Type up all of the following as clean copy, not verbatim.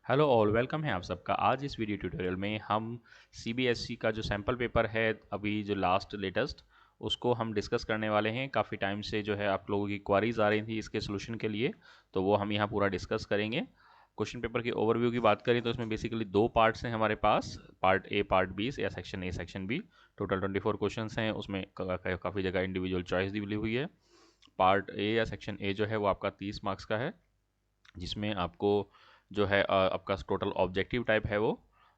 Hello all, welcome है आप सबका। आज इस वीडियो ट्यूटोरियल में हम सीबीएसई का जो सैम्पल पेपर है, अभी जो लास्ट लेटेस्ट, उसको हम डिस्कस करने वाले हैं। काफ़ी टाइम से जो है आप लोगों की क्वारीज आ रही थी इसके सोल्यूशन के लिए, तो वो हम यहाँ पूरा डिस्कस करेंगे। क्वेश्चन पेपर की ओवरव्यू की बात करें तो इसमें बेसिकली दो पार्ट्स हैं हमारे पास, पार्ट ए पार्ट बी या section A section B. Total 24 question हैं, उसमें काफ़ी जगह इंडिविजुअल चॉइस दी हुई है। पार्ट ए या सेक्शन ए जो है वो आपका 30 मार्क्स का है, जिसमें आपको जो है आपका टोटल ऑब्जेक्टिव टाइप है वो।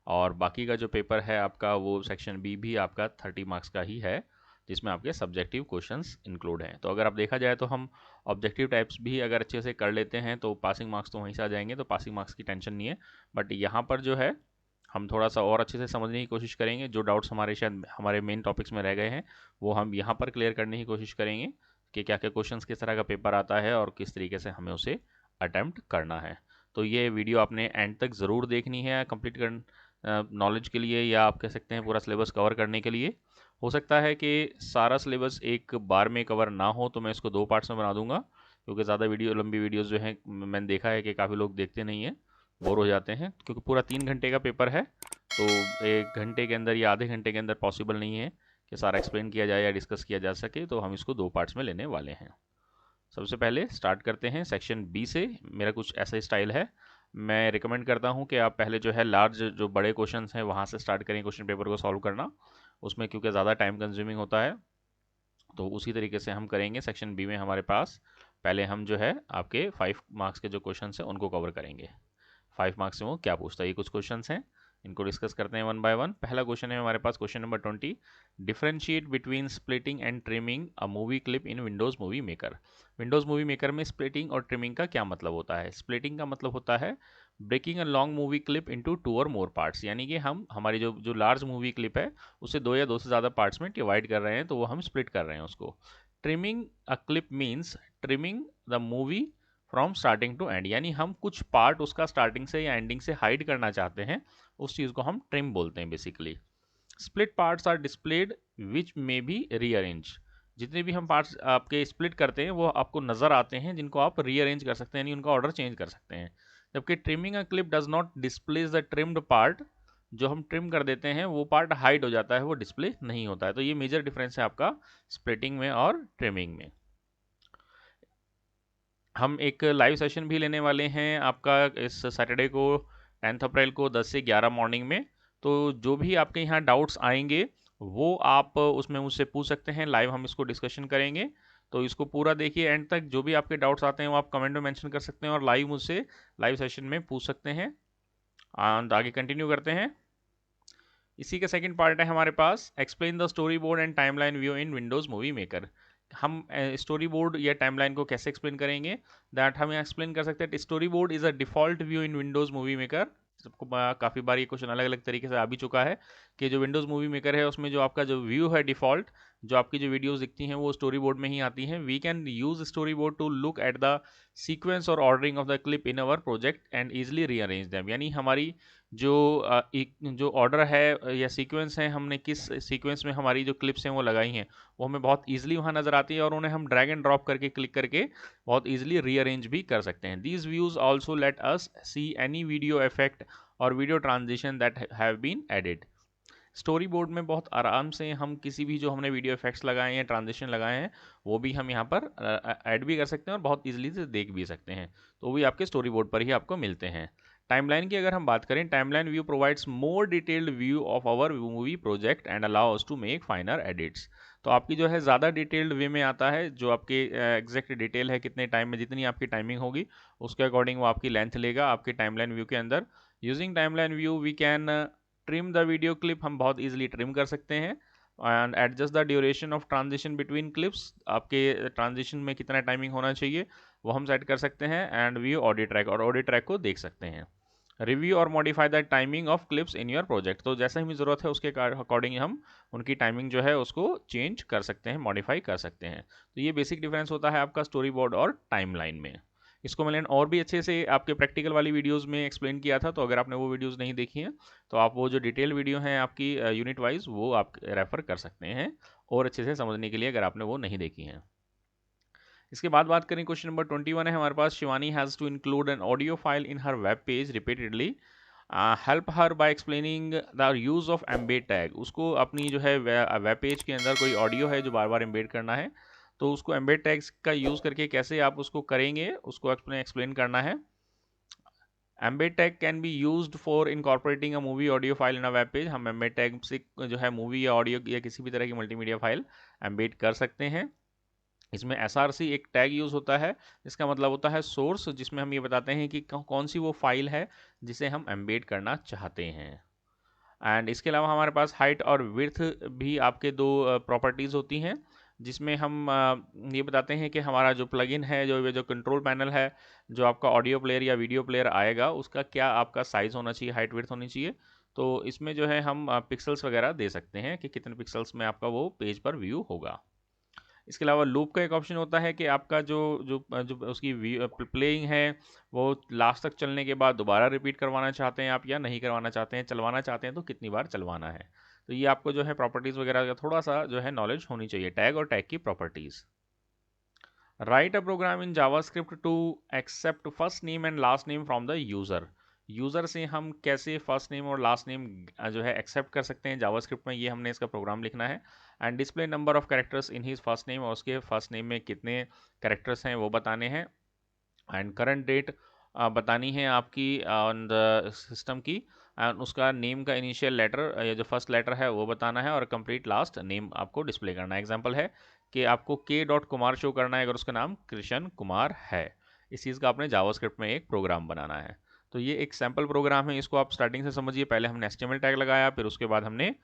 और बाकी का जो पेपर है आपका वो सेक्शन बी भी आपका 30 मार्क्स का ही है, जिसमें आपके सब्जेक्टिव क्वेश्चंस इंक्लूड हैं। तो अगर आप देखा जाए तो हम ऑब्जेक्टिव टाइप्स भी अगर अच्छे से कर लेते हैं तो पासिंग मार्क्स तो वहीं से आ जाएंगे, तो पासिंग मार्क्स की टेंशन नहीं है। बट यहाँ पर जो है हम थोड़ा सा और अच्छे से समझने की कोशिश करेंगे। जो डाउट्स हमारे शायद हमारे मेन टॉपिक्स में रह गए हैं वो हम यहाँ पर क्लियर करने की कोशिश करेंगे कि क्या क्या क्वेश्चंस किस तरह का पेपर आता है और किस तरीके से हमें उसे अटैम्प्ट करना है। तो ये वीडियो आपने एंड तक ज़रूर देखनी है, कंप्लीट कर नॉलेज के लिए, या आप कह सकते हैं पूरा सिलेबस कवर करने के लिए। हो सकता है कि सारा सिलेबस एक बार में कवर ना हो, तो मैं इसको दो पार्ट्स में बना दूंगा, क्योंकि ज़्यादा लंबी वीडियोस जो हैं मैंने देखा है कि काफ़ी लोग देखते नहीं हैं, बोर हो जाते हैं। क्योंकि पूरा 3 घंटे का पेपर है, तो 1 घंटे के अंदर या आधे घंटे के अंदर पॉसिबल नहीं है कि सारा एक्सप्लेन किया जाए या डिस्कस किया जा सके, तो हम इसको दो पार्ट्स में लेने वाले हैं। सबसे पहले स्टार्ट करते हैं सेक्शन बी से। मेरा कुछ ऐसा स्टाइल है, मैं रिकमेंड करता हूं कि आप पहले जो है लार्ज जो बड़े क्वेश्चंस हैं वहां से स्टार्ट करें क्वेश्चन पेपर को सॉल्व करना, उसमें क्योंकि ज़्यादा टाइम कंज्यूमिंग होता है। तो उसी तरीके से हम करेंगे। सेक्शन बी में हमारे पास पहले हम जो है आपके 5 मार्क्स के जो क्वेश्चन हैं उनको कवर करेंगे। 5 मार्क्स में वो क्या पूछता है, ये कुछ क्वेश्चन हैं, इनको डिस्कस करते हैं वन बाय वन। पहला क्वेश्चन है हमारे पास, question number 20। Differentiate between splitting and trimming a movie clip in Windows Movie Maker. Windows Movie Maker में स्प्लिटिंग और ट्रिमिंग का क्या मतलब होता है? स्प्लिटिंग का मतलब होता है breaking a long movie clip into 2 और मोर पार्ट्स, यानी कि हम हमारी जो जो लार्ज मूवी क्लिप है उसे 2 या 2 से ज़्यादा पार्ट्स में डिवाइड कर रहे हैं, तो वो हम स्प्लिट कर रहे हैं उसको। Trimming a clip means trimming the movie from starting to end, यानी हम कुछ पार्ट उसका स्टार्टिंग से या एंडिंग से हाइड करना चाहते हैं, उस चीज़ को हम ट्रिम बोलते हैं basically. Split parts are displayed which may be rearrange. जितने भी हम पार्ट्स आपके स्प्लिट करते हैं वो आपको नज़र आते हैं, जिनको आप रीअरेंज कर सकते हैं, यानी उनका ऑर्डर चेंज कर सकते हैं। जबकि trimming a clip does not displays the trimmed part, जो हम ट्रिम कर देते हैं वो पार्ट हाइड हो जाता है, वो डिस्प्ले नहीं होता है। तो ये मेजर डिफरेंस है आपका स्प्लिटिंग में और ट्रिमिंग में। हम एक लाइव सेशन भी लेने वाले हैं आपका इस सैटरडे को, 10 अप्रैल को 10 से 11 मॉर्निंग में। तो जो भी आपके यहाँ डाउट्स आएंगे वो आप उसमें मुझसे पूछ सकते हैं, लाइव हम इसको डिस्कशन करेंगे। तो इसको पूरा देखिए एंड तक, जो भी आपके डाउट्स आते हैं वो आप कमेंट में मेंशन कर सकते हैं और लाइव मुझसे लाइव सेशन में पूछ सकते हैं। एंड आगे कंटिन्यू करते हैं। इसी का सेकंड पार्ट है हमारे पास, explain the story board and timeline view in Windows Movie Maker. हम स्टोरी बोर्ड या टाइमलाइन को कैसे एक्सप्लेन करेंगे? दैट हम एक्सप्लेन कर सकते हैं, story board is a default view in Windows Movie maker. सबको काफ़ी बार ये क्वेश्चन अलग अलग तरीके से आ भी चुका है कि जो विंडोज़ मूवी मेकर है उसमें जो आपका जो व्यू है डिफ़ॉल्ट, जो आपकी जो वीडियोस दिखती हैं वो स्टोरी बोर्ड में ही आती हैं। We can use story board to look at the sequence और ordering of the clip in our project and easily rearrange them, यानी हमारी जो जो ऑर्डर है या सीक्वेंस है, हमने किस सीक्वेंस में हमारी जो क्लिप्स हैं वो लगाई हैं, वो हमें बहुत ईजिली वहाँ नज़र आती है और उन्हें हम ड्रैग एंड ड्रॉप करके क्लिक करके बहुत ईजिली रीअरेंज भी कर सकते हैं। These views also let us see any video effect और video transition that have been added. Story board में बहुत आराम से हम किसी भी जो हमने वीडियो इफेक्ट्स लगाए हैं, ट्रांजिशन लगाए हैं, वो भी हम यहाँ पर ऐड भी कर सकते हैं और बहुत ईजिली से देख भी सकते हैं। तो वो भी आपके स्टोरी बोर्ड पर ही आपको मिलते हैं। टाइमलाइन की अगर हम बात करें, timeline view provides more detailed view of our movie project and allow us to make finer edits. तो आपकी जो है ज़्यादा डिटेल्ड वे में आता है, जो आपके एग्जैक्ट डिटेल है कितने टाइम में, जितनी आपकी टाइमिंग होगी उसके अकॉर्डिंग वो आपकी लेंथ लेगा आपके टाइमलाइन व्यू के अंदर। Using timeline view we can trim the video clip, हम बहुत इजीली ट्रिम कर सकते हैं। And adjust the duration of transition between clips, आपके ट्रांजिशन में कितना टाइमिंग होना चाहिए वो हम सेट कर सकते हैं। एंड व्यू ऑडियो ट्रैक, और ऑडियो ट्रैक को देख सकते हैं। रिव्यू और modify the timing of clips in your project, तो जैसा हमें ज़रूरत है उसके अकॉर्डिंग हम उनकी टाइमिंग जो है उसको चेंज कर सकते हैं, मॉडिफाई कर सकते हैं। तो ये बेसिक डिफरेंस होता है आपका स्टोरी बोर्ड और टाइमलाइन में। इसको मैंने और भी अच्छे से आपके प्रैक्टिकल वाली वीडियोस में एक्सप्लेन किया था, तो अगर आपने वो वीडियोस नहीं देखी हैं तो आप वो जो डिटेल वीडियो हैं आपकी यूनिट वाइज, वो आप रेफर कर सकते हैं और अच्छे से समझने के लिए, अगर आपने वो नहीं देखी हैं। इसके बाद बात करें क्वेश्चन नंबर 21 है हमारे पास, Shivani has to include an audio file in her web page repeatedly, help her by explaining the use of embed tag. उसको अपनी जो है वेब पेज के अंदर कोई ऑडियो है जो बार बार एम्बेड करना है, तो उसको एम्बेड टैग्स का यूज़ करके कैसे आप उसको करेंगे, उसको एक्सप्लेन करना है। Embed tag can be used for incorporating a movie audio file in a web page. हम एम्बेड टैग से जो है मूवी या ऑडियो या किसी भी तरह की मल्टीमीडिया फाइल एम्बेड कर सकते हैं। इसमें एसआरसी एक टैग यूज़ होता है, इसका मतलब होता है सोर्स, जिसमें हम ये बताते हैं कि कौन सी वो फाइल है जिसे हम एम्बेड करना चाहते हैं। एंड इसके अलावा हमारे पास हाइट और विड्थ भी आपके दो प्रॉपर्टीज़ होती हैं, जिसमें हम ये बताते हैं कि हमारा जो प्लगइन है, जो कंट्रोल पैनल है, जो आपका ऑडियो प्लेयर या वीडियो प्लेयर आएगा, उसका क्या आपका साइज़ होना चाहिए, हाइट विड्थ होनी चाहिए। तो इसमें जो है हम पिक्सल्स वगैरह दे सकते हैं कि कितने पिक्सल्स में आपका वो पेज पर व्यू होगा। इसके अलावा लूप का एक ऑप्शन होता है कि आपका जो जो जो उसकी प्लेइंग है वो लास्ट तक चलने के बाद दोबारा रिपीट करवाना चाहते हैं आप या नहीं करवाना चाहते हैं, चलवाना चाहते हैं तो कितनी बार चलवाना है। तो ये आपको जो है प्रॉपर्टीज़ वगैरह का थोड़ा सा जो है नॉलेज होनी चाहिए, टैग और टैग की properties. Write a program in JavaScript to accept first name and last name from the user. User से हम कैसे फर्स्ट नेम और लास्ट नेम जो है एक्सेप्ट कर सकते हैं जावास्क्रिप्ट में, ये हमने इसका प्रोग्राम लिखना है। And display number of characters in his first name, और उसके फर्स्ट नेम में कितने कैरेक्टर्स हैं वो बताने हैं। एंड करंट डेट बतानी है आपकी ऑन द सिस्टम की, एंड उसका नेम का इनिशियल लेटर या जो फर्स्ट लेटर है वो बताना है, और कंप्लीट लास्ट नेम आपको डिस्प्ले करना है। एग्जांपल है कि आपको k.कुमार शो करना है अगर उसका नाम कृष्ण कुमार है। इस चीज़ का आपने जावास्क्रिप्ट में एक प्रोग्राम बनाना है। तो ये एक सैम्पल प्रोग्राम है, इसको आप स्टार्टिंग से समझिए। पहले हमने HTML टैग लगाया, फिर उसके बाद हमने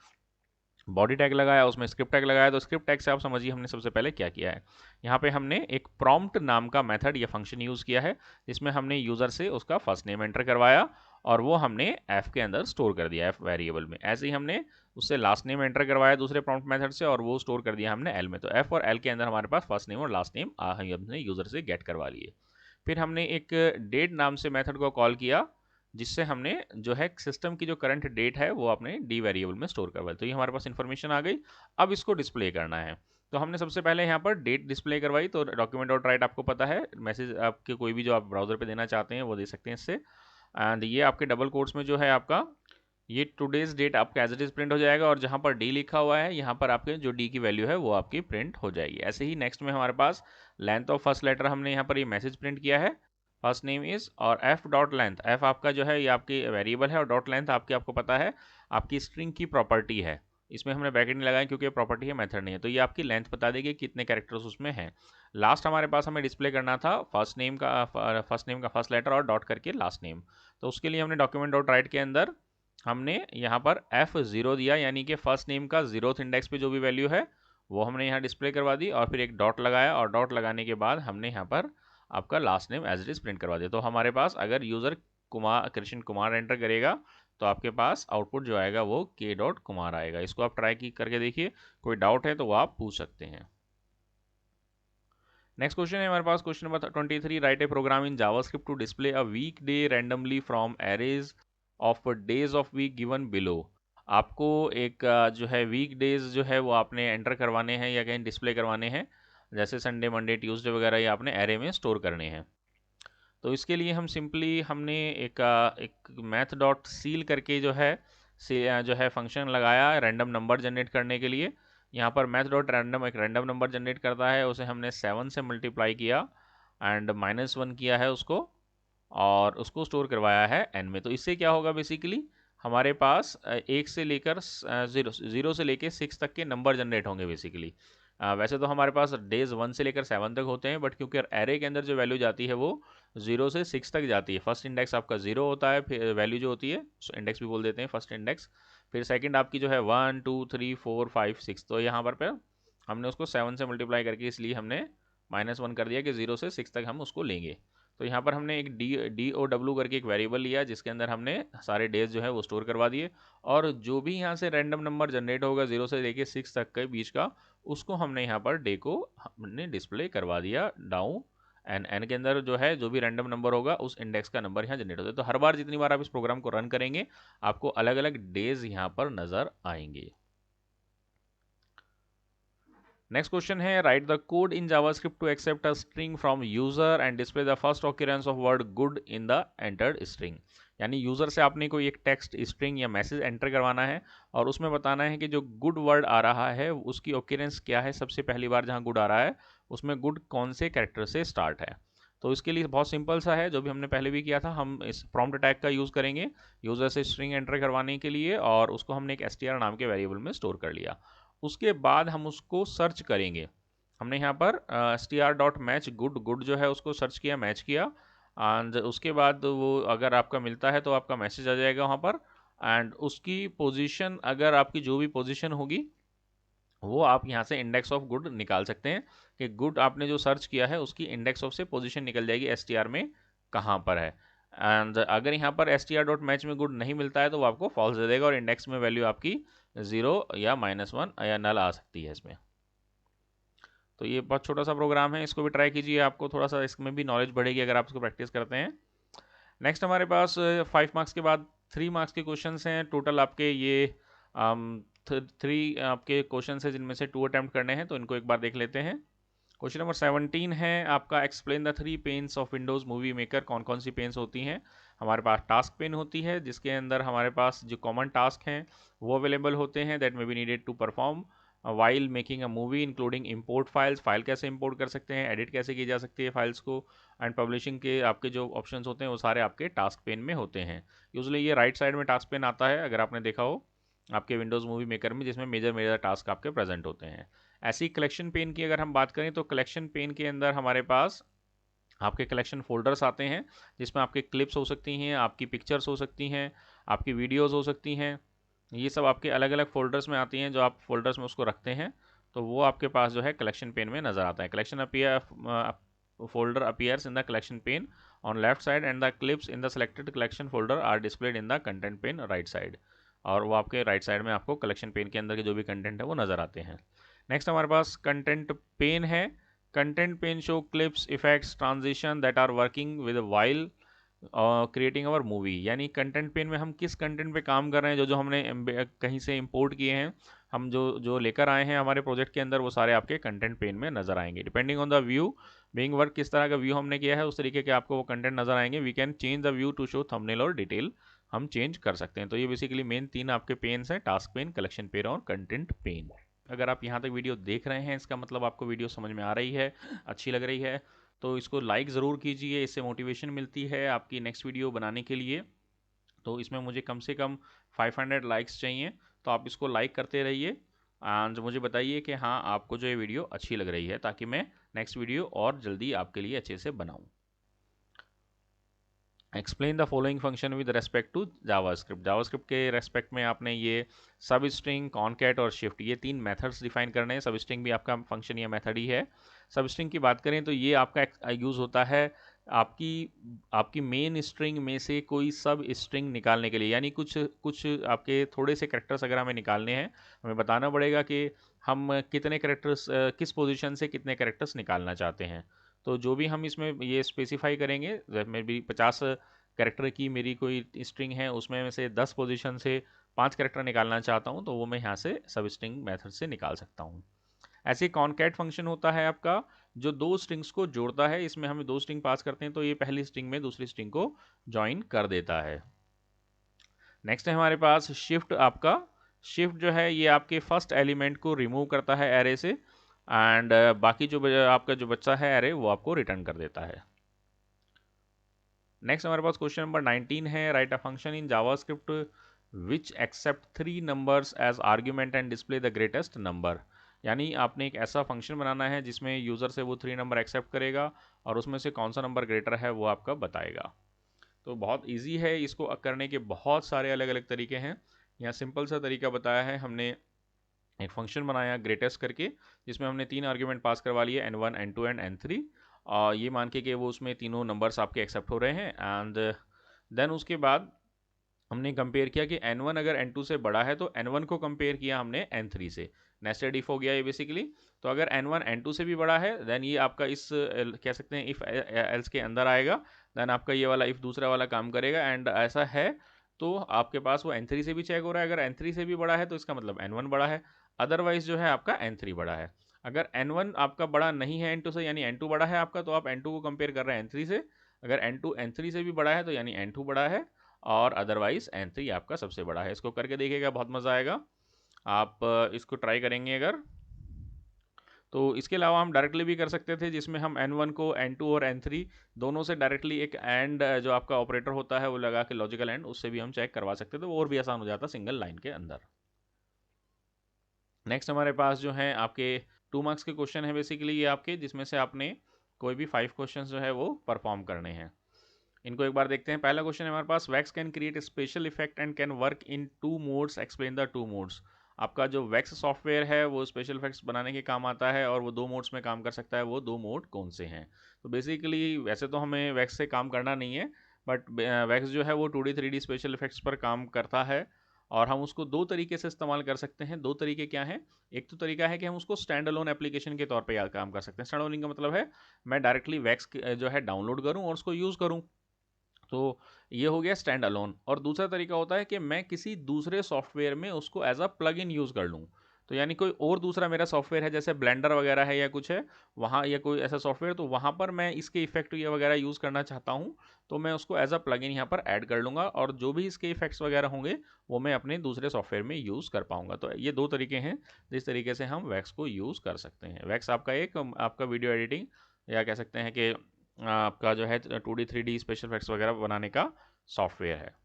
बॉडी टैग लगाया, उसमें स्क्रिप्ट टैग लगाया। तो स्क्रिप्ट टैग से आप समझिए हमने सबसे पहले क्या किया है। यहाँ पे हमने एक प्रॉम्प्ट नाम का मेथड या फंक्शन यूज़ किया है, जिसमें हमने यूज़र से उसका फर्स्ट नेम एंटर करवाया और वो हमने एफ के अंदर स्टोर कर दिया, एफ वेरिएबल में। ऐसे ही हमने उससे लास्ट नेम एंटर करवाया दूसरे प्रॉम्प्ट मेथड से, और वो स्टोर कर दिया हमने एल में। तो एफ और एल के अंदर हमारे पास फर्स्ट नेम और लास्ट नेम हमने यूज़र से गेट करवा लिए। फिर हमने एक डेट नाम से मेथड को कॉल किया, जिससे हमने जो है सिस्टम की जो करंट डेट है वो अपने डी वेरिएबल में स्टोर करवाई। तो ये हमारे पास इन्फॉर्मेशन आ गई। अब इसको डिस्प्ले करना है, तो हमने सबसे पहले यहाँ पर डेट डिस्प्ले करवाई। तो डॉक्यूमेंट डॉट राइट आपको पता है, मैसेज आपके कोई भी जो आप ब्राउजर पे देना चाहते हैं वो दे सकते हैं इससे। एंड ये आपके डबल कोट्स में जो है आपका ये टुडेज डेट आपका एज इट इज प्रिंट हो जाएगा, और जहाँ पर डी लिखा हुआ है यहाँ पर आपके जो डी की वैल्यू है वो आपकी प्रिंट हो जाएगी। ऐसे ही नेक्स्ट में हमारे पास लेंथ ऑफ फर्स्ट लेटर, हमने यहाँ पर ये मैसेज प्रिंट किया है, फर्स्ट नेम इज, और एफ डॉट लेंथ, एफ आपका जो है ये आपकी वेरिएबल है, और डॉट लेंथ आपकी आपको पता है आपकी स्ट्रिंग की प्रॉपर्टी है। इसमें हमने ब्रैकेट नहीं लगाया क्योंकि प्रॉपर्टी है, मेथड नहीं है। तो ये आपकी लेंथ बता देगी कितने कैरेक्टर्स उसमें हैं। लास्ट हमारे पास हमें डिस्प्ले करना था फर्स्ट नेम का फर्स्ट लेटर और डॉट करके लास्ट नेम। तो उसके लिए हमने डॉक्यूमेंट डॉट राइट के अंदर हमने यहाँ पर F0 दिया, यानी कि फर्स्ट नेम का 0th इंडेक्स पे जो भी वैल्यू है वो हमने यहाँ डिस्प्ले करवा दी, और फिर एक डॉट लगाया, और डॉट लगाने के बाद हमने यहाँ पर आपका last name as it is print करवा दिया। तो हमारे पास अगर यूज़र कृष्ण कुमार एंटर करेगा तो आपके पास आउटपुट जो आएगा वो k.कुमार आएगा। इसको आप ट्राई की करके देखिए, कोई डाउट है तो वो आप पूछ सकते हैं। नेक्स्ट क्वेश्चन है हमारे पास, question number 23, write a program in JavaScript to display a week day randomly from arrays of days of week given below. आपको एक जो है वीक डेज जो है वो आपने एंटर करवाने हैं या कहीं डिस्प्ले करवाने हैं, जैसे संडे मंडे ट्यूसडे वगैरह, ये आपने एरे में स्टोर करने हैं। तो इसके लिए हम सिंपली हमने एक मैथ डॉट सील करके जो है जो है फंक्शन लगाया रैंडम नंबर जनरेट करने के लिए। यहाँ पर मैथ डॉट रैंडम एक रैंडम नंबर जनरेट करता है, उसे हमने 7 से मल्टीप्लाई किया एंड -1 किया है उसको, और उसको स्टोर करवाया है n में। तो इससे क्या होगा, बेसिकली हमारे पास एक से लेकर ज़ीरो से लेकर 6 तक के नंबर जनरेट होंगे बेसिकली। वैसे तो हमारे पास डेज 1 से लेकर 7 तक होते हैं, बट क्योंकि एरे के अंदर जो वैल्यू जाती है वो 0 से 6 तक जाती है। फर्स्ट इंडेक्स आपका 0 होता है, फिर वैल्यू जो होती है इंडेक्स भी बोल देते हैं फर्स्ट इंडेक्स, फिर सेकंड आपकी जो है 1 2 3 4 5 6। तो यहाँ पर हमने उसको 7 से मल्टीप्लाई करके इसलिए हमने -1 कर दिया कि 0 से 6 तक हम उसको लेंगे। तो यहाँ पर हमने एक DOW करके एक वेरिएबल लिया, जिसके अंदर हमने सारे डेज जो है वो स्टोर करवा दिए, और जो भी यहाँ से रैंडम नंबर जनरेट होगा 0 से लेके 6 तक के बीच का, उसको हमने यहाँ पर डे को हमने डिस्प्ले करवा दिया डाउन एन के अंदर। जो है जो भी रैंडम नंबर होगा उस इंडेक्स का नंबर यहाँ जनरेट होता है। तो हर बार जितनी बार आप इस प्रोग्राम को रन करेंगे आपको अलग अलग डेज यहाँ पर नज़र आएंगे। नेक्स्ट क्वेश्चन है, write the code in JavaScript to accept a string from user and display the first occurrence of word good in the entered string. यानी यूजर से आपने कोई एक टेक्स्ट स्ट्रिंग या मैसेज एंटर करवाना है और उसमें बताना है कि जो गुड वर्ड आ रहा है उसकी ऑक्यूरेंस क्या है, सबसे पहली बार जहां गुड आ रहा है उसमें गुड कौन से कैरेक्टर से स्टार्ट है। तो इसके लिए बहुत सिंपल सा है, जो भी हमने पहले भी किया था, हम इस प्रॉम्प्ट अटैक का यूज़ करेंगे यूज़र से स्ट्रिंग एंटर करवाने के लिए, और उसको हमने एक str नाम के वेरिएबल में स्टोर कर लिया। उसके बाद हम उसको सर्च करेंगे। हमने यहाँ पर str dot match good, good जो है उसको सर्च किया, मैच किया, एंड उसके बाद वो अगर आपका मिलता है तो आपका मैसेज आ जाएगा वहाँ पर, एंड उसकी पोजीशन, अगर आपकी जो भी पोजीशन होगी वो आप यहाँ से इंडेक्स ऑफ गुड निकाल सकते हैं कि गुड आपने जो सर्च किया है उसकी इंडेक्स ऑफ से पोजीशन निकल जाएगी str में कहाँ पर है। एंड अगर यहाँ पर str डॉट मैच में गुड नहीं मिलता है तो वो आपको फॉल्स दे देगा और इंडेक्स में वैल्यू आपकी 0 या -1 या नल आ सकती है इसमें। तो ये बहुत छोटा सा प्रोग्राम है, इसको भी ट्राई कीजिए, आपको थोड़ा सा इसमें भी नॉलेज बढ़ेगी अगर आप इसको प्रैक्टिस करते हैं। नेक्स्ट हमारे पास 5 मार्क्स के बाद 3 मार्क्स के क्वेश्चन हैं टोटल आपके। ये 3 आपके क्वेश्चन है जिनमें से 2 अटैम्प्ट करने हैं, तो इनको एक बार देख लेते हैं। क्वेश्चन नंबर 17 है आपका, explain the 3 pains of Windows Movie maker. कौन कौन सी पेन्स होती हैं? हमारे पास टास्क पेन होती है जिसके अंदर हमारे पास जो कॉमन टास्क हैं वो अवेलेबल होते हैं, that may be needed to perform while making a movie, including import files, file कैसे इंपोर्ट कर सकते हैं, एडिट कैसे की जा सकती है फाइल्स को, एंड पब्लिशिंग के आपके जो ऑप्शंस होते हैं वो सारे आपके टास्क पेन में होते हैं। यूजली ये राइट साइड में टास्क पेन आता है, अगर आपने देखा हो आपके विंडोज़ मूवी मेकर में, जिसमें मेजर मेजर टास्क आपके प्रेजेंट होते हैं। ऐसी कलेक्शन पेन की अगर हम बात करें तो कलेक्शन पेन के अंदर हमारे पास आपके कलेक्शन फोल्डर्स आते हैं जिसमें आपके क्लिप्स हो सकती हैं, आपकी पिक्चर्स हो सकती हैं, आपकी वीडियोस हो सकती हैं। ये सब आपके अलग अलग फोल्डर्स में आती हैं, जो आप फोल्डर्स में उसको रखते हैं तो वो आपके पास जो है कलेक्शन पेन में नज़र आता है। Collection appear folder appears in the collection pane on left side and the clips in the selected collection folder are displayed in the content pane right side. और वो आपके राइट साइड में आपको collection pen के अंदर के जो भी कंटेंट है वो नज़र आते हैं। नेक्स्ट हमारे पास कंटेंट पेन है। Content pane show clips, effects, transition that are working with while creating our movie. यानी कंटेंट पेन में हम किस कंटेंट पे काम कर रहे हैं, जो जो हमने कहीं से इंपोर्ट किए हैं, हम जो जो लेकर आए हैं हमारे प्रोजेक्ट के अंदर, वो सारे आपके कंटेंट पेन में नजर आएंगे। Depending on the view being work, किस तरह का व्यू हमने किया है उस तरीके के आपको वो कंटेंट नजर आएंगे। We can change the view to show thumbnail और डिटेल, हम चेंज कर सकते हैं। तो ये बेसिकली मेन 3 आपके पेन्स हैं, टास्क पेन, कलेक्शन पेन और कंटेंट पेन। अगर आप यहाँ तक वीडियो देख रहे हैं इसका मतलब आपको वीडियो समझ में आ रही है, अच्छी लग रही है, तो इसको लाइक ज़रूर कीजिए, इससे मोटिवेशन मिलती है आपकी नेक्स्ट वीडियो बनाने के लिए। तो इसमें मुझे कम से कम 500 लाइक्स चाहिए, तो आप इसको लाइक करते रहिए एंड मुझे बताइए कि हाँ आपको जो ये वीडियो अच्छी लग रही है, ताकि मैं नेक्स्ट वीडियो और जल्दी आपके लिए अच्छे से बनाऊँ। Explain the following function with respect to JavaScript. JavaScript के रेस्पेक्ट में आपने ये सब स्ट्रिंग, कॉनकैट और शिफ्ट, ये 3 मेथड्स डिफाइन करने हैं। सब स्ट्रिंग भी आपका फंक्शन या मेथड ही है। सब स्ट्रिंग की बात करें तो ये आपका यूज़ होता है आपकी आपकी मेन स्ट्रिंग में से कोई सब स्ट्रिंग निकालने के लिए। यानी कुछ कुछ आपके थोड़े से करेक्टर्स अगर हमें निकालने हैं, हमें बताना पड़ेगा कि हम कितने करेक्टर्स किस पोजीशन से कितने करेक्टर्स निकालना चाहते हैं। तो जो भी हम इसमें ये स्पेसिफाई करेंगे, मे बी 50 कैरेक्टर की मेरी कोई स्ट्रिंग है, उसमें में से 10 पोजीशन से 5 कैरेक्टर निकालना चाहता हूँ, तो वो मैं यहाँ से सब स्ट्रिंग मेथड से निकाल सकता हूँ। ऐसे कॉनकैट फंक्शन होता है आपका, जो 2 स्ट्रिंग्स को जोड़ता है। इसमें हम 2 स्ट्रिंग पास करते हैं तो ये पहली स्ट्रिंग में दूसरी स्ट्रिंग को ज्वाइन कर देता है। नेक्स्ट है हमारे पास शिफ्ट। आपका शिफ्ट जो है ये आपके फर्स्ट एलिमेंट को रिमूव करता है एरे से, एंड बाकी जो आपका जो बच्चा है एरे, वो आपको रिटर्न कर देता है। नेक्स्ट हमारे पास क्वेश्चन नंबर 19 है, write a function in JavaScript which accept 3 numbers as argument and display the greatest number. यानी आपने एक ऐसा फंक्शन बनाना है जिसमें यूज़र से वो 3 नंबर एक्सेप्ट करेगा और उसमें से कौन सा नंबर ग्रेटर है वो आपका बताएगा। तो बहुत इजी है, इसको करने के बहुत सारे अलग अलग तरीके हैं। यहाँ सिंपल सा तरीका बताया है हमने, एक फंक्शन बनाया ग्रेटेस्ट करके, जिसमें हमने 3 आर्ग्यूमेंट पास करवा लिए, n1 n2 एंड n3, और ये मान के कि वो उसमें तीनों नंबर्स आपके एक्सेप्ट हो रहे हैं। एंड देन उसके बाद हमने कंपेयर किया कि n1 अगर n2 से बड़ा है तो n1 को कंपेयर किया हमने n3 से। नेस्टेड इफ हो गया ये बेसिकली। तो अगर n1 n2 से भी बड़ा है देन ये आपका इस कह सकते हैं इफ एल्स के अंदर आएगा, देन आपका ये वाला इफ दूसरा वाला काम करेगा। एंड ऐसा है तो आपके पास वो n3 से भी चेक हो रहा है, अगर n3 से भी बड़ा है तो इसका मतलब n1 बड़ा है, अदरवाइज जो है आपका n3 बड़ा है। अगर N1 आपका बड़ा नहीं है N2 से, यानी N2 बड़ा है आपका, तो आप N2 को कंपेयर कर रहे हैं N3 से। अगर N2 N3 से भी बड़ा है तो यानी N2 बड़ा है, और अदरवाइज N3 आपका सबसे बड़ा है। इसको करके देखिएगा, बहुत मज़ा आएगा। आप इसको ट्राई करेंगे अगर, तो इसके अलावा हम डायरेक्टली भी कर सकते थे, जिसमें हम N1 को N2 और N3 दोनों से डायरेक्टली एक एंड जो आपका ऑपरेटर होता है वो लगा के, लॉजिकल एंड, उससे भी हम चेक करवा सकते थे, वो और भी आसान हो जाता सिंगल लाइन के अंदर। नेक्स्ट हमारे पास जो है आपके 2 मार्क्स के क्वेश्चन है बेसिकली ये आपके, जिसमें से आपने कोई भी 5 क्वेश्चन जो है वो परफॉर्म करने हैं। इनको एक बार देखते हैं। पहला क्वेश्चन है हमारे पास, Wax can create special effect and can work in 2 modes, explain the 2 modes. आपका जो वैक्स सॉफ्टवेयर है वो स्पेशल इफेक्ट्स बनाने के काम आता है, और वो 2 मोड्स में काम कर सकता है। वो 2 मोड कौन से हैं? तो बेसिकली वैसे तो हमें वैक्स से काम करना नहीं है, बट वैक्स जो है वो 2D 3D स्पेशल इफेक्ट्स पर काम करता है, और हम उसको 2 तरीके से इस्तेमाल कर सकते हैं। 2 तरीके क्या हैं? एक तो तरीका है कि हम उसको स्टैंड अलोन एप्लीकेशन के तौर पे काम कर सकते हैं। स्टैंड अलोन का मतलब है मैं डायरेक्टली वैक्स जो है डाउनलोड करूँ और उसको यूज़ करूँ, तो ये हो गया स्टैंड अलोन। और दूसरा तरीका होता है कि मैं किसी दूसरे सॉफ्टवेयर में उसको as a plug in use कर लूँ। तो यानी कोई और दूसरा मेरा सॉफ्टवेयर है, जैसे ब्लेंडर वगैरह है या कुछ है वहाँ, या कोई ऐसा सॉफ्टवेयर, तो वहाँ पर मैं इसके इफेक्ट ये वगैरह यूज़ करना चाहता हूँ, तो मैं उसको एज अ प्लग इन यहाँ पर ऐड कर लूँगा, और जो भी इसके इफेक्ट्स वगैरह होंगे वो मैं अपने दूसरे सॉफ्टवेयर में यूज़ कर पाऊँगा। तो ये 2 तरीके हैं जिस तरीके से हम वैक्स को यूज़ कर सकते हैं। वैक्स आपका एक आपका वीडियो एडिटिंग, या कह सकते हैं कि आपका जो है 2D 3D स्पेशल इफेक्ट्स वगैरह बनाने का सॉफ्टवेयर है।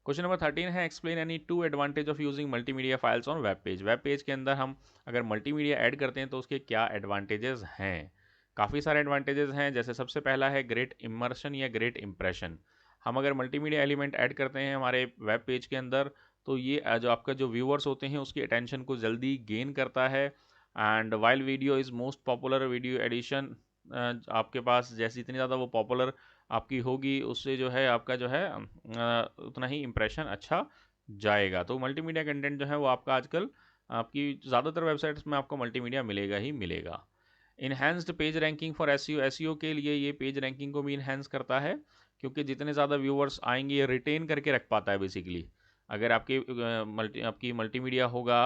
क्वेश्चन नंबर 13 है, explain any 2 advantage of using multimedia files on web page. Web page के अंदर हम अगर मल्टीमीडिया ऐड करते हैं तो उसके क्या एडवांटेजेस हैं? काफ़ी सारे एडवांटेजेस हैं। जैसे सबसे पहला है ग्रेट इमर्शन या ग्रेट इंप्रेशन। हम अगर मल्टीमीडिया एलिमेंट ऐड करते हैं हमारे वेब पेज के अंदर, तो ये जो आपका जो व्यूअर्स होते हैं उसकी अटेंशन को जल्दी गेन करता है। And while video is most popular video edition, आपके पास जैसे इतनी ज़्यादा वो पॉपुलर आपकी होगी, उससे जो है आपका जो है उतना ही इम्प्रेशन अच्छा जाएगा। तो मल्टीमीडिया कंटेंट जो है वो आपका आजकल आपकी ज़्यादातर वेबसाइट्स में आपको मल्टीमीडिया मिलेगा ही मिलेगा। Enhanced page ranking for SEO, SEO के लिए ये पेज रैंकिंग को भी इन्हेंस करता है, क्योंकि जितने ज़्यादा व्यूअर्स आएंगे ये रिटेन करके रख पाता है बेसिकली। अगर आपकी मल्टीमीडिया होगा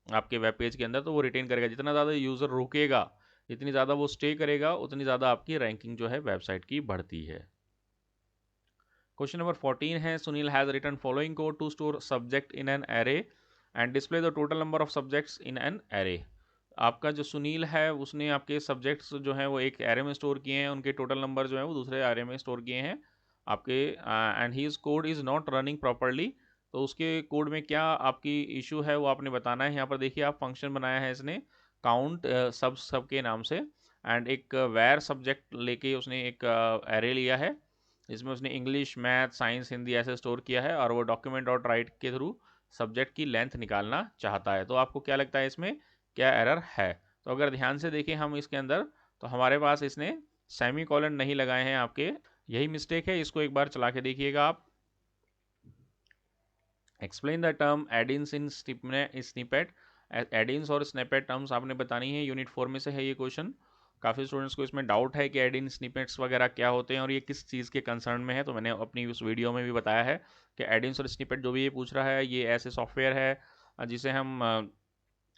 आपके वेब पेज के अंदर, तो वो रिटेन करेगा। जितना ज़्यादा यूज़र रुकेगा, जितनी ज़्यादा वो स्टे करेगा, उतनी ज़्यादा आपकी रैंकिंग जो है वेबसाइट की बढ़ती है। क्वेश्चन नंबर 14 है, Sunil has written following code to store subject in an array and display the total number of subjects in an array. आपका जो सुनील है उसने आपके सब्जेक्ट्स जो हैं वो एक एरे में स्टोर किए हैं, उनके टोटल नंबर जो है वो दूसरे एरे में स्टोर किए हैं आपके, and his code is not running properly. तो उसके कोड में क्या आपकी इशू है वो आपने बताना है। यहाँ पर देखिए आप फंक्शन बनाया है इसने काउंट सब के नाम से, एंड एक वैर सब्जेक्ट लेके उसने एक एरे लिया है, इसमें उसने इंग्लिश, मैथ, साइंस, हिंदी ऐसे स्टोर किया है, और वो डॉक्यूमेंट डॉट राइट के थ्रू सब्जेक्ट की लेंथ निकालना चाहता है। तो आपको क्या लगता है इसमें क्या एरर है? तो अगर ध्यान से देखें हम इसके अंदर, तो हमारे पास इसने सेमी कॉलन नहीं लगाए हैं आपके, यही मिस्टेक है। इसको एक बार चला के देखिएगा आप। Explain the term add-ins in snippet. Add-ins और स्निपेट टर्म्स आपने बतानी है, यूनिट 4 में से है ये क्वेश्चन। काफ़ी स्टूडेंट्स को इसमें डाउट है कि एडिन स्निपेट्स वगैरह क्या होते हैं और ये किस चीज़ के कंसर्न में है। तो मैंने अपनी उस वीडियो में भी बताया है कि एडिन्स और स्निपेट जो भी ये पूछ रहा है, ये ऐसे सॉफ्टवेयर है जिसे हम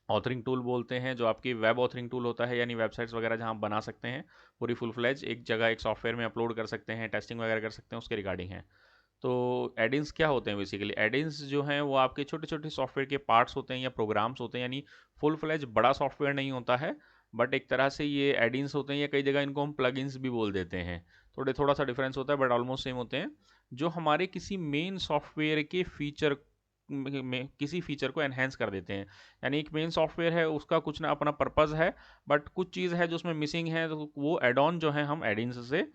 ऑथरिंग टूल बोलते हैं, जो आपकी वेब ऑथरिंग टूल होता है, यानी वेबसाइट्स वगैरह जहाँ आप बना सकते हैं पूरी फुल फ्लेज एक जगह एक सॉफ्टवेयर में अपलोड कर सकते हैं, टेस्टिंग वगैरह कर सकते हैं, उसके रिगार्डिंग है। तो एडिन्स क्या होते हैं? बेसिकली एडिन्स जो हैं वो आपके छोटे छोटे सॉफ्टवेयर के पार्ट्स होते हैं या प्रोग्राम्स होते हैं, यानी फुल फ्लेज बड़ा सॉफ्टवेयर नहीं होता है, बट एक तरह से ये एडिन्स होते हैं, या कई जगह इनको हम प्लगइन्स भी बोल देते हैं। थोड़ा सा डिफरेंस होता है बट ऑलमोस्ट सेम होते हैं, जो हमारे किसी मेन सॉफ्टवेयर के फीचर में किसी फीचर को एनहेंस कर देते हैं। यानी एक मेन सॉफ्टवेयर है उसका कुछ ना अपना पर्पज़ है, बट कुछ चीज़ है जो उसमें मिसिंग है, तो वो एड ऑन जो है हम एडिन्स से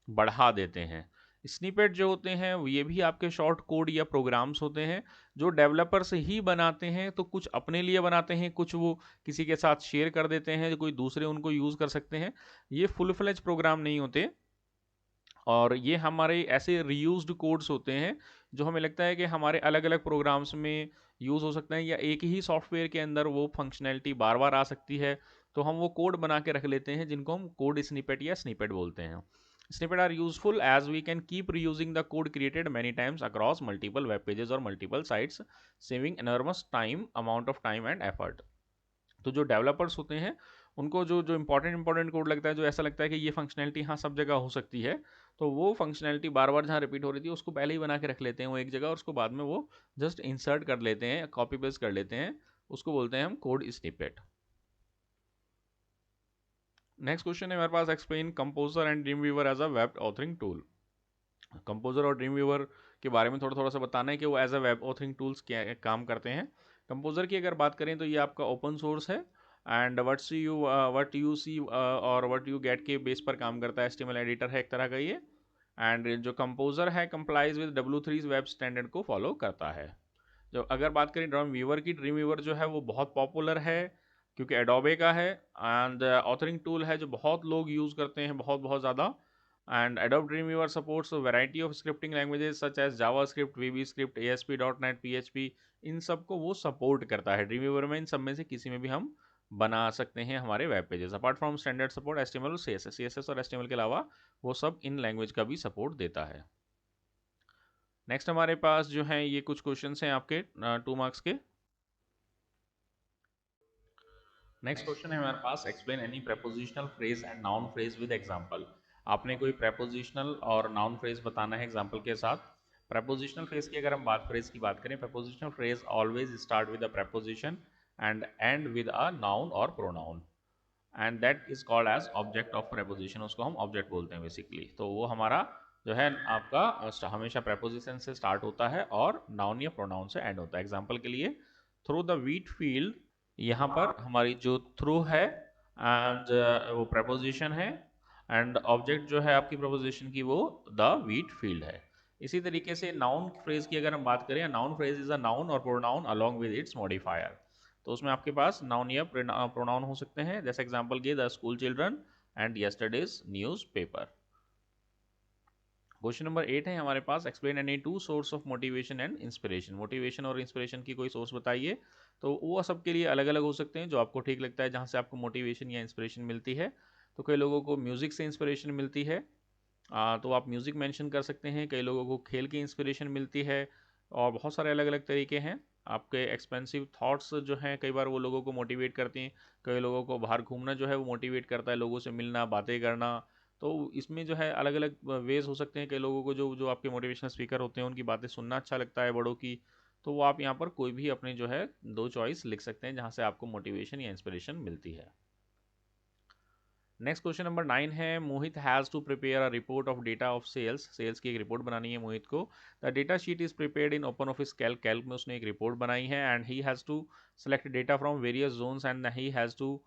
बढ़ा देते हैं। स्निपेट जो होते हैं ये भी आपके शॉर्ट कोड या प्रोग्राम्स होते हैं जो डेवलपर्स ही बनाते हैं, तो कुछ अपने लिए बनाते हैं, कुछ वो किसी के साथ शेयर कर देते हैं, कोई दूसरे उनको यूज़ कर सकते हैं। ये फुल फ्लेज प्रोग्राम नहीं होते, और ये हमारे ऐसे रीयूज्ड कोड्स होते हैं जो हमें लगता है कि हमारे अलग अलग प्रोग्राम्स में यूज़ हो सकते हैं, या एक ही सॉफ्टवेयर के अंदर वो फंक्शनैलिटी बार बार आ सकती है, तो हम वो कोड बना के रख लेते हैं जिनको हम कोड स्निपेट या स्निपेट बोलते हैं। Snippet are useful as we can keep reusing the code created many times across multiple web pages or multiple sites, saving enormous amount of time and effort. तो जो डेवलपर्स होते हैं उनको जो जो इंपॉर्टेंट कोड लगता है, जो ऐसा लगता है कि ये फंक्शनैलिटी हाँ सब जगह हो सकती है, तो वो फंक्शनैलिटी बार बार जहाँ रिपीट हो रही थी उसको पहले ही बना के रख लेते हैं वो एक जगह, और उसको बाद में वो जस्ट इंसर्ट कर लेते हैं, कॉपी पेस्ट कर लेते हैं, उसको बोलते हैं हम कोड स्निपेट। नेक्स्ट क्वेश्चन है मेरे पास, explain Composer and Dreamweaver as a web authoring tool. Composer और ड्रीम व्यूवर के बारे में थोड़ा थोड़ा सा बताना है कि वो as a web authoring tools क्या काम करते हैं। कंपोजर की अगर बात करें तो ये आपका ओपन सोर्स है, एंड वट यू सी और वट यू गेट के बेस पर काम करता है, HTML एडिटर है एक तरह का ये। एंड जो कंपोजर है complies with W3 web standard को फॉलो करता है। जो अगर बात करें ड्रीम व्यूवर की, ड्रीम व्यूवर जो है वो बहुत पॉपुलर है क्योंकि एडोबे का है, एंड ऑथरिंग टूल है जो बहुत लोग यूज़ करते हैं, बहुत बहुत ज़्यादा। And Adobe Dreamweaver supports a variety of scripting languages such as JavaScript, VBScript, ASP.NET, PHP, इन सब को वो सपोर्ट करता है। Dreamweaver में इन सब में से किसी में भी हम बना सकते हैं हमारे web pages. Apart from standard support HTML और CSS और HTML के अलावा वो सब इन लैंग्वेज का भी सपोर्ट देता है। नेक्स्ट हमारे पास जो है ये कुछ क्वेश्चन हैं आपके 2 मार्क्स के। नेक्स्ट क्वेश्चन है हमारे पास, explain any prepositional phrase and noun phrase with example. आपने कोई प्रेपोजिशनल और नाउन फ्रेज बताना है एग्जांपल के साथ। प्रेपोजिशनल फ्रेज की अगर हम फ्रेज की बात करें, prepositional phrase always start with a preposition and end with a noun और pronoun, and that is called as object of preposition. उसको हम ऑब्जेक्ट बोलते हैं बेसिकली। तो वो हमारा जो है आपका हमेशा प्रेपोजिशन से स्टार्ट होता है और नाउन या प्रोनाउन से एंड होता है। एग्जांपल के लिए, थ्रू द व्हीट फील्ड, यहाँ पर हमारी जो थ्रू है एंड वो प्रपोजिशन है, एंड ऑब्जेक्ट जो है आपकी प्रपोजिशन की वो द व्हीट फील्ड है। इसी तरीके से नाउन फ्रेज की अगर हम बात करें, noun phrase is a noun और pronoun along with its modifier. तो उसमें आपके पास नाउन या प्रोनाउन हो सकते हैं, जैसे एग्जांपल के the school children and yesterday's newspaper. Question number 8 है हमारे पास, explain any two source of motivation and inspiration. Motivation और इंस्पिरेशन की कोई सोर्स बताइए। तो वो सबके लिए अलग अलग हो सकते हैं, जो आपको ठीक लगता है जहाँ से आपको मोटिवेशन या इंस्पिरेशन मिलती है। तो कई लोगों को म्यूज़िक से इंस्पिरेशन मिलती है, तो आप म्यूज़िक मेंशन कर सकते हैं। कई लोगों को खेल की इंस्पिरेशन मिलती है, और बहुत सारे अलग अलग तरीके हैं। आपके एक्सपेंसिव थॉट्स जो हैं कई बार वो लोगों को मोटिवेट करती हैं। कई लोगों को बाहर घूमना जो है वो मोटिवेट करता है, लोगों से मिलना, बातें करना। तो इसमें जो है अलग अलग वेज हो सकते हैं। कई लोगों को जो जो आपके मोटिवेशनल स्पीकर होते हैं उनकी बातें सुनना अच्छा लगता है, बड़ों की। तो वो आप यहाँ पर कोई भी अपने जो है 2 चॉइस लिख सकते हैं जहाँ से आपको मोटिवेशन या इंस्पिरेशन मिलती है। नेक्स्ट क्वेश्चन नंबर 9 है, Mohit has to prepare a report of data of sales की एक रिपोर्ट बनानी है मोहित को। The data sheet is prepared in OpenOffice Calc में उसने एक रिपोर्ट बनाई है, and he has to select data from various zones and he has to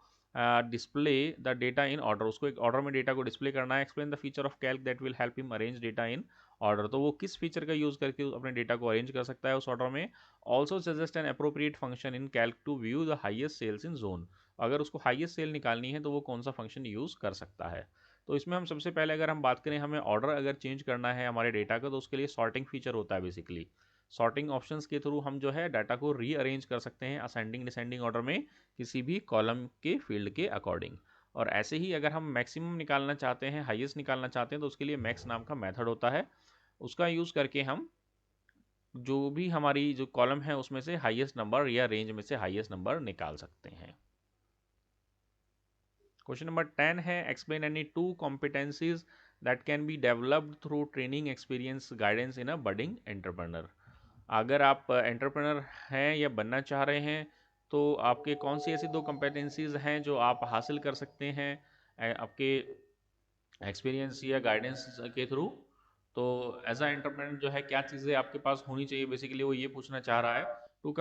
display the data in order. उसको एक ऑर्डर में डेटा को डिस्प्ले करना है। Explain the feature of Calc that will help him arrange data in order. तो वो किस feature का यूज़ करके अपने डेटा को अरेंज कर सकता है उस ऑर्डर में। Also suggest an appropriate function in Calc to view the highest sales in zone. अगर उसको हाईएस्ट सेल निकालनी है तो वो कौन सा फंक्शन यूज़ कर सकता है। तो इसमें हम सबसे पहले अगर हम बात करें, हमें ऑर्डर अगर चेंज करना है हमारे डेटा का, तो उसके लिए सॉर्टिंग फीचर होता है बेसिकली। सॉर्टिंग ऑप्शंस के थ्रू हम जो है डाटा को रीअरेंज कर सकते हैं असेंडिंग डिसेंडिंग ऑर्डर में, किसी भी कॉलम के फील्ड के अकॉर्डिंग। और ऐसे ही अगर हम मैक्सिमम निकालना चाहते हैं, हाईएस्ट निकालना चाहते हैं, तो उसके लिए मैक्स नाम का मेथड होता है। उसका यूज़ करके हम जो भी हमारी जो कॉलम है उसमें से हाईएस्ट नंबर या रेंज में से हाईएस्ट नंबर निकाल सकते हैं। क्वेश्चन नंबर 10 है, explain any to competencies that can be developed through training experience guidance in a budding entrepreneur. अगर आप एंटरप्रेनर हैं या बनना चाह रहे हैं, तो आपके कौन सी ऐसी 2 कॉम्पिटेंसीज हैं जो आप हासिल कर सकते हैं आपके एक्सपीरियंस या गाइडेंस के थ्रू। तो एज अ एंटरप्रेन्योर जो है क्या चीज़ें आपके पास होनी चाहिए, बेसिकली वो ये पूछना चाह रहा है। Two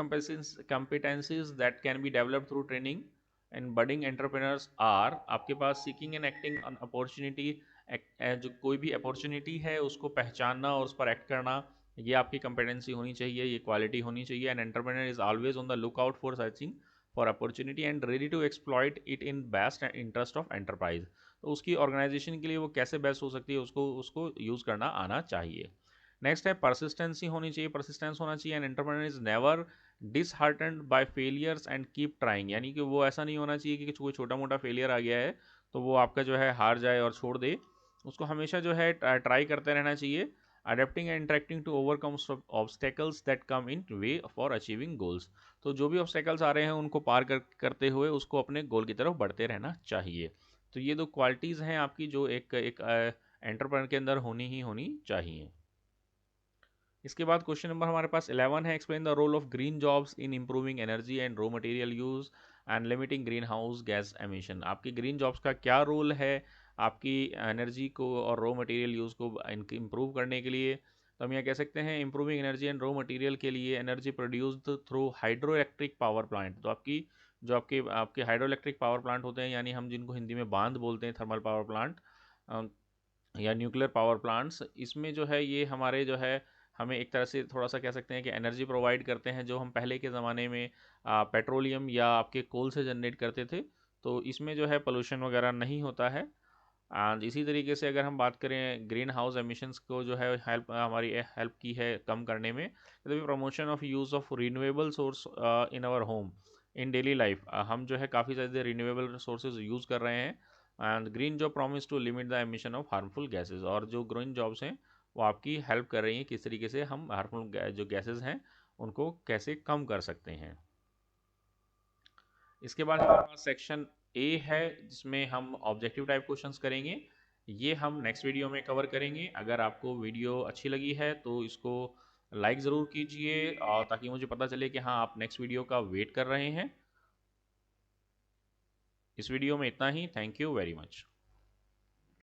competencies that can be develop through training and budding entrepreneurs are, आपके पास seeking and acting on opportunity. जो कोई भी अपॉर्चुनिटी है उसको पहचानना और उस पर एक्ट करना, ये आपकी कंपेटेंसी होनी चाहिए, ये क्वालिटी होनी चाहिए। And entrepreneur is always on the look out for searching for opportunity and ready to exploit it in best interest of enterprise. तो उसकी ऑर्गेनाइजेशन के लिए वो कैसे बेस्ट हो सकती है उसको उसको यूज़ करना आना चाहिए। नेक्स्ट है, परसिस्टेंसी होनी चाहिए, परसिस्टेंस होना चाहिए। And entrepreneur is never disheartened by failures and keep trying. यानी कि वो ऐसा नहीं होना चाहिए कि कोई छोटा मोटा फेलियर आ गया है तो वो आपका जो है हार जाए और छोड़ दे। उसको हमेशा जो है ट्राई करते रहना चाहिए। Adapting and interacting to overcome obstacles that come in way for achieving goals. तो जो भी ऑब्स्टेकल्स आ रहे हैं उनको पार करते हुए उसको अपने गोल की तरफ बढ़ते रहना चाहिए। तो ये दो क्वालिटीज़ हैं आपकी जो एक एक एंटरप्रेन्योर के अंदर होनी ही होनी चाहिए। इसके बाद क्वेश्चन नंबर हमारे पास 11 है, explain the role of green jobs in improving energy and raw material use and limiting greenhouse gas emission. आपकी ग्रीन जॉब्स का क्या रोल है आपकी एनर्जी को और रॉ मटेरियल यूज़ को इम्प्रूव करने के लिए। तो हम यह कह सकते हैं improving energy and raw material के लिए energy produced through hydroelectric power plant. तो आपकी जो आपके आपके हाइड्रो इलेक्ट्रिक पावर प्लांट होते हैं, यानी हम जिनको हिंदी में बांध बोलते हैं, थर्मल पावर प्लांट या न्यूक्लियर पावर प्लांट्स, इसमें जो है ये हमारे जो है हमें एक तरह से थोड़ा सा कह सकते हैं कि एनर्जी प्रोवाइड करते हैं जो हम पहले के ज़माने में पेट्रोलियम या आपके कोल से जनरेट करते थे। तो इसमें जो है पोल्यूशन वगैरह नहीं होता है। एंड इसी तरीके से अगर हम बात करें ग्रीन हाउस एमिशंस को जो है हेल्प हमारी हेल्प की है कम करने में, तो promotion of use of renewable source in our home in daily life. हम जो है काफ़ी ज़्यादा रिन्यूएबल सोर्सेज यूज़ कर रहे हैं। And green job promise to limit the emission of harmful gases. और जो ग्रीन जॉब्स हैं वो आपकी हेल्प कर रही हैं किस तरीके से हम हार्मफुल जो गैसेज हैं उनको कैसे कम कर सकते हैं। इसके बाद हमारे पास सेक्शन ए है जिसमें हम ऑब्जेक्टिव टाइप क्वेश्चंस करेंगे। ये हम नेक्स्ट वीडियो में कवर करेंगे। अगर आपको वीडियो अच्छी लगी है तो इसको लाइक ज़रूर कीजिए और ताकि मुझे पता चले कि हाँ आप नेक्स्ट वीडियो का वेट कर रहे हैं। इस वीडियो में इतना ही। Thank you very much.